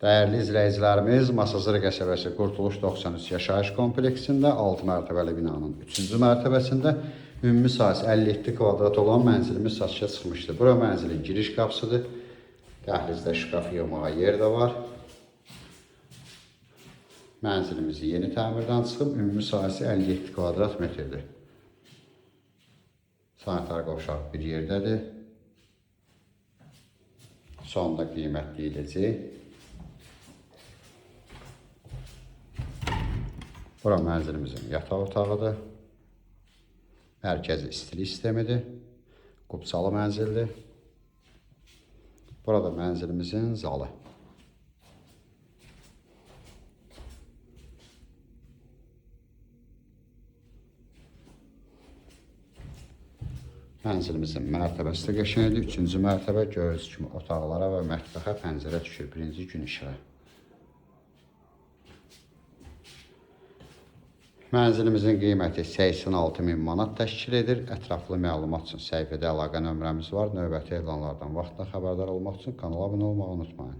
Dəyərli izləyicilərimiz, Masazır qəsəbəsi Qurtuluş 93 yaşayış kompleksində 6 mərtəbəli binanın 3-cü mərtəbəsində ümumi sahəsi 57 kvadrat olan mənzilimiz satışa çıxmışdır. Bura mənzilin giriş qapısıdır. Dəhlizdə şkaf yığmağa yer də var. Mənzilimiz yeni təmirdən çıxıb, ümumi sahəsi 57 kvadrat metrdir. Sanitar qovşaq bir yerdədir. Sonda qiymətləyici. Bura mənzilimizin yataq otağıdır. Mərkəzi istilik sistemidir. Qubçalı mənzildir. Burada mənzilimizin zalı. Mənzilimizin mərtəbəsi də qəşəngdir. 3-cü mərtəbə gördüyünüz kimi otaqlara və mətbəxə pəncərə düşür. Birinci gün işığı. Mənzilimizin qiyməti 86.000 manat təşkil edir. Ətraflı məlumat üçün səhifədə əlaqə nömrəmiz var. Növbəti elanlardan vaxtla xəbərdar olmaq üçün kanala abunə olmağı unutmayın.